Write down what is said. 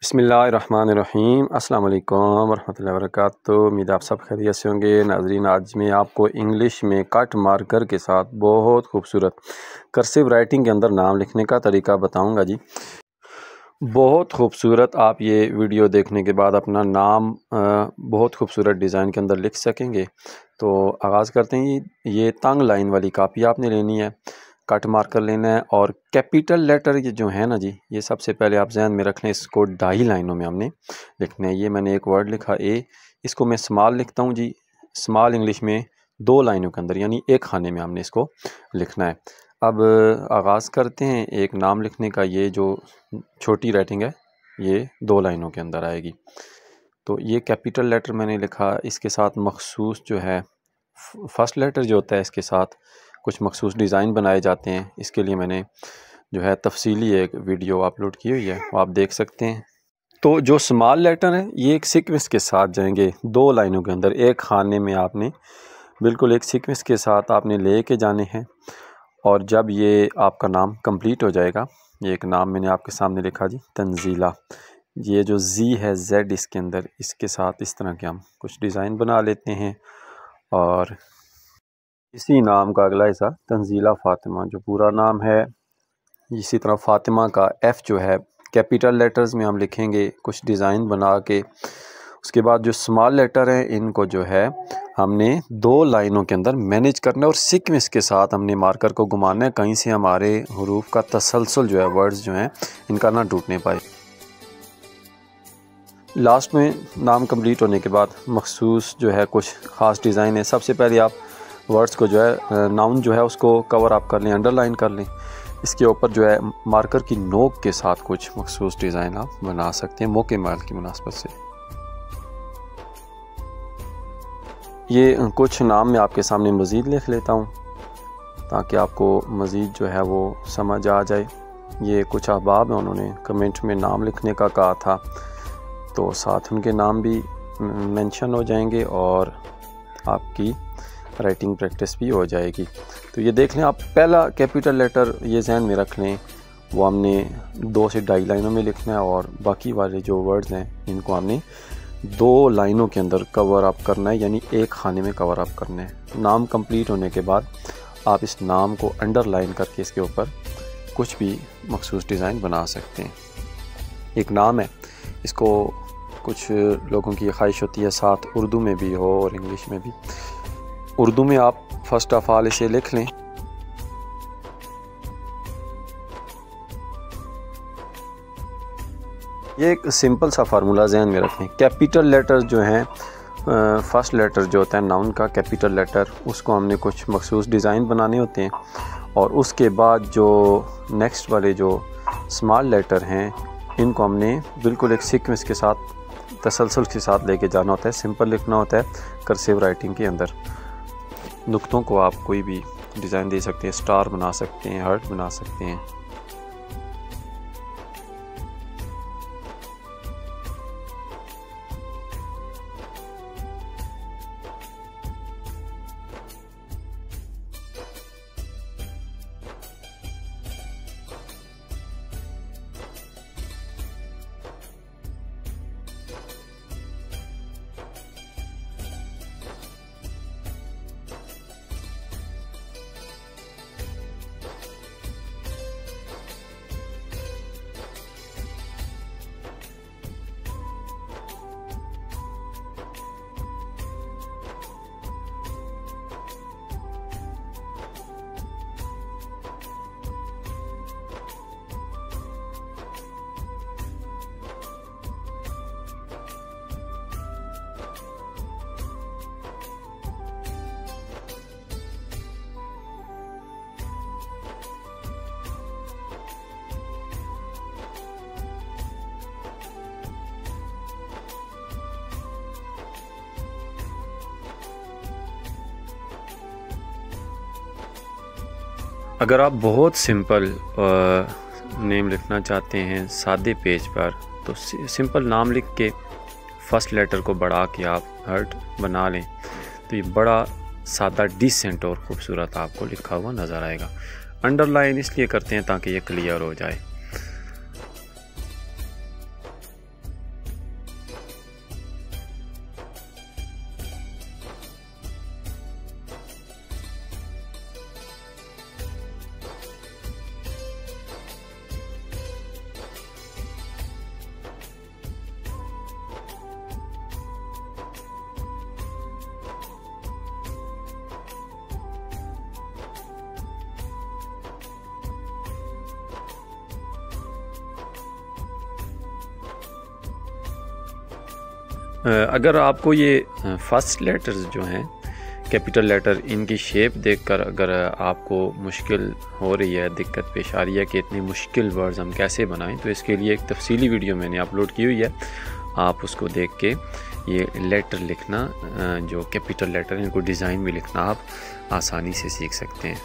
बिस्मिल्लाहिर्रहमानिर्रहीम अस्सलाम वालेकुम वरहमतुल्लाहि वबरकातुहू। उम्मीद आप सब खैरियत से होंगे। नाज़रीन, आज मैं आपको इंग्लिश में कट मार्कर के साथ बहुत खूबसूरत कर्सिव राइटिंग के अंदर नाम लिखने का तरीका बताऊंगा जी। बहुत खूबसूरत आप ये वीडियो देखने के बाद अपना नाम बहुत खूबसूरत डिज़ाइन के अंदर लिख सकेंगे। तो आगाज़ करते हैं। ये तंग लाइन वाली कापी आपने लेनी है, कट मार्कर लेना है और कैपिटल लेटर ये जो है ना जी, ये सबसे पहले आप जहन में रख लें। इसको 2.5 लाइनों में हमने लिखना है। ये मैंने एक वर्ड लिखा ए, इसको मैं स्मॉल लिखता हूँ जी। स्मॉल इंग्लिश में 2 लाइनों के अंदर यानी एक खाने में हमने इसको लिखना है। अब आगाज़ करते हैं एक नाम लिखने का। ये जो छोटी राइटिंग है ये 2 लाइनों के अंदर आएगी। तो ये कैपिटल लेटर मैंने लिखा, इसके साथ मखसूस जो है फर्स्ट लेटर जो होता है इसके साथ कुछ मखसूस डिज़ाइन बनाए जाते हैं। इसके लिए मैंने जो है तफसीली एक वीडियो अपलोड की हुई है, वो आप देख सकते हैं। तो जो स्मॉल लेटर है ये एक सीक्वेंस के साथ जाएंगे 2 लाइनों के अंदर। एक खाने में आपने बिल्कुल एक सीक्वेंस के साथ आपने ले के जाने हैं। और जब ये आपका नाम कंप्लीट हो जाएगा, ये एक नाम मैंने आपके सामने लिखा जी, तंजीला। ये जो जी है जेड इसके अंदर, इसके साथ इस तरह के हम कुछ डिज़ाइन बना लेते हैं। और इसी नाम का अगला हिस्सा तंजीला फ़ातिमा जो पूरा नाम है। इसी तरह फ़ातिमा का एफ़ जो है कैपिटल लेटर्स में हम लिखेंगे कुछ डिज़ाइन बना के। उसके बाद जो स्मॉल लेटर हैं इनको जो है हमने 2 लाइनों के अंदर मैनेज करना है और सीक्वेंस के साथ हमने मार्कर को घुमाना है, कहीं से हमारे हरूफ का तसलसल जो है, वर्ड्स जो हैं इनका ना टूटने पाए। लास्ट में नाम कंप्लीट होने के बाद मखसूस जो है कुछ ख़ास डिज़ाइन है। सबसे पहले आप वर्ड्स को जो है नाउन जो है उसको कवर अप कर लें, अंडरलाइन कर लें। इसके ऊपर जो है मार्कर की नोक के साथ कुछ मखसूस डिज़ाइन आप बना सकते हैं मौके माल की मुनासबत से। ये कुछ नाम मैं आपके सामने मज़ीद लिख लेता हूँ ताकि आपको मज़ीद जो है वो समझ आ जाए। ये कुछ अहबाब हैं, उन्होंने कमेंट में नाम लिखने का कहा था, तो साथ उनके नाम भी मेंशन हो जाएंगे और आपकी राइटिंग प्रैक्टिस भी हो जाएगी। तो ये देख लें आप, पहला कैपिटल लेटर ये जहन में रख लें, वो हमने 2 से 2.5 लाइनों में लिखना है और बाकी वाले जो वर्ड्स हैं इनको हमने 2 लाइनों के अंदर कवर अप करना है, यानी एक खाने में कवर अप करना है। नाम कंप्लीट होने के बाद आप इस नाम को अंडरलाइन करके इसके ऊपर कुछ भी मखसूस डिज़ाइन बना सकते हैं। एक नाम है, इसको कुछ लोगों की ख्वाहिश होती है साथ उर्दू में भी हो और इंग्लिश में भी। उर्दू में आप फर्स्ट ऑफ ऑल इसे लिख लें। ये एक सिंपल सा फार्मूला जहन में रखें। कैपिटल लेटर जो हैं, फर्स्ट लेटर जो होता है नाउन का कैपिटल लेटर, उसको हमने कुछ मखसूस डिज़ाइन बनाने होते हैं और उसके बाद जो नेक्स्ट वाले जो स्मॉल लेटर हैं इनको हमने बिल्कुल एक सीक्वेंस के साथ तसलसल के साथ लेके जाना होता है। सिंपल लिखना होता है कर्सिव राइटिंग के अंदर। नुक्तों को आप कोई भी डिज़ाइन दे सकते हैं, स्टार बना सकते हैं, हार्ट बना सकते हैं। अगर आप बहुत सिंपल नेम लिखना चाहते हैं सादे पेज पर, तो सिंपल नाम लिख के फर्स्ट लेटर को बढ़ा के आप हर्ट बना लें तो ये बड़ा सादा डिसेंट और ख़ूबसूरत आपको लिखा हुआ नज़र आएगा। अंडरलाइन इसलिए करते हैं ताकि ये क्लियर हो जाए। अगर आपको ये फर्स्ट लेटर्स जो हैं कैपिटल लेटर, इनकी शेप देखकर अगर आपको मुश्किल हो रही है, दिक्कत पेश आ रही है कि इतनी मुश्किल वर्ड्स हम कैसे बनाएं, तो इसके लिए एक तफसीली वीडियो मैंने अपलोड की हुई है। आप उसको देख के ये लेटर लिखना, जो कैपिटल लेटर हैं, इनको डिज़ाइन में लिखना आप आसानी से सीख सकते हैं।